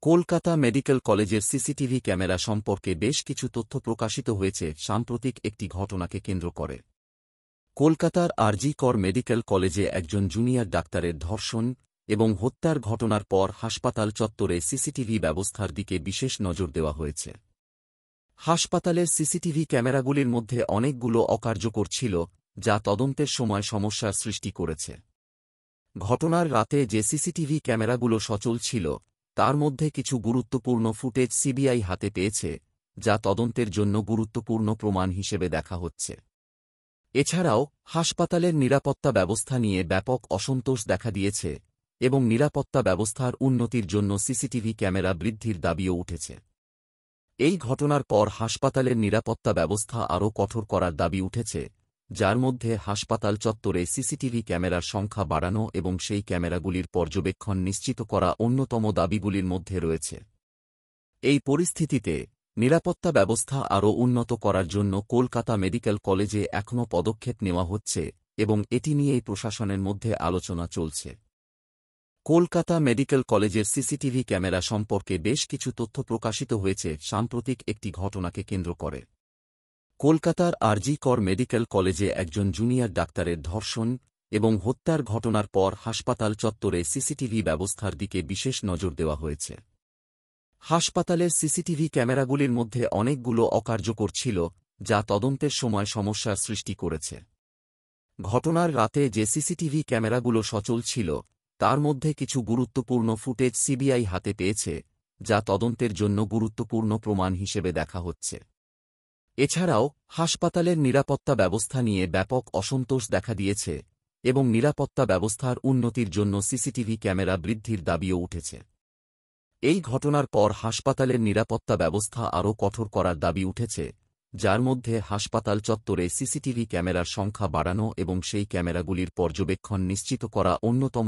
Kolkata medical কলেজের CCTV camera সম্পর্কে বেশ কিছু তথ্য প্রকাশিত হয়েছে সাম্প্রতিক একটি ঘটনাকে কেন্দ্র করে। কলকাতার আরজি কর মেডিকেল কলেজে একজন জুনিয়র ডাক্তারের ধর্ষণ এবং হত্যার ঘটনার পর হাসপাতাল চত্বরে সিসিটিভি ব্যবস্থার দিকে বিশেষ নজর দেওয়া হয়েছে। হাসপাতালের সিসিটিভি ক্যামেরাগুলির মধ্যে অনেকগুলো অকার্যকর ছিল, যা তদন্তের সময় সমস্যার সৃষ্টি করেছে। ঘটনার রাতে যে সিসিটিভি ক্যামেরাগুলো সচল ছিল, তার মধ্যে কিছু গুরুত্বপূর্ণ ফুটেজ সিবিআই হাতে পেয়েছে, যা তদন্তের জন্য গুরুত্বপূর্ণ প্রমাণ হিসেবে দেখা হচ্ছে। এছাড়াও হাসপাতালের নিরাপত্তা ব্যবস্থা নিয়ে ব্যাপক অসন্তোষ দেখা দিয়েছে এবং নিরাপত্তা ব্যবস্থার উন্নতির জন্য সিসিটিভি ক্যামেরা বৃদ্ধির দাবিও উঠেছে। এই ঘটনার পর হাসপাতালের নিরাপত্তা ব্যবস্থা আরও কঠোর করার দাবি উঠেছে, যার মধ্যে হাসপাতাল চত্বরে সিসিটিভি ক্যামেরার সংখ্যা বাড়ানো এবং সেই ক্যামেরাগুলির পর্যবেক্ষণ নিশ্চিত করা অন্যতম দাবিগুলির মধ্যে রয়েছে। এই পরিস্থিতিতে নিরাপত্তা ব্যবস্থা আরও উন্নত করার জন্য কলকাতা মেডিকেল কলেজে এখনও পদক্ষেপ নেওয়া হচ্ছে এবং এটি নিয়েই প্রশাসনের মধ্যে আলোচনা চলছে। কলকাতা মেডিকেল কলেজের সিসিটিভি ক্যামেরা সম্পর্কে বেশ কিছু তথ্য প্রকাশিত হয়েছে সাম্প্রতিক একটি ঘটনাকে কেন্দ্র করে। কলকাতার আরজি কর মেডিকেল কলেজে একজন জুনিয়র ডাক্তারের ধর্ষণ এবং হত্যার ঘটনার পর হাসপাতাল চত্বরে সিসিটিভি ব্যবস্থার দিকে বিশেষ নজর দেওয়া হয়েছে। হাসপাতালের সিসিটিভি ক্যামেরাগুলির মধ্যে অনেকগুলো অকার্যকর ছিল, যা তদন্তের সময় সমস্যার সৃষ্টি করেছে। ঘটনার রাতে যে সিসিটিভি ক্যামেরাগুলো সচল ছিল, তার মধ্যে কিছু গুরুত্বপূর্ণ ফুটেজ সিবিআই হাতে পেয়েছে, যা তদন্তের জন্য গুরুত্বপূর্ণ প্রমাণ হিসেবে দেখা হচ্ছে। এছাড়াও হাসপাতালের নিরাপত্তা ব্যবস্থা নিয়ে ব্যাপক অসন্তোষ দেখা দিয়েছে এবং নিরাপত্তা ব্যবস্থার উন্নতির জন্য সিসিটিভি ক্যামেরা বৃদ্ধির দাবিও উঠেছে। এই ঘটনার পর হাসপাতালের নিরাপত্তা ব্যবস্থা আরও কঠোর করার দাবি উঠেছে, যার মধ্যে হাসপাতাল চত্বরে সিসিটিভি ক্যামেরার সংখ্যা বাড়ানো এবং সেই ক্যামেরাগুলির পর্যবেক্ষণ নিশ্চিত করা অন্যতম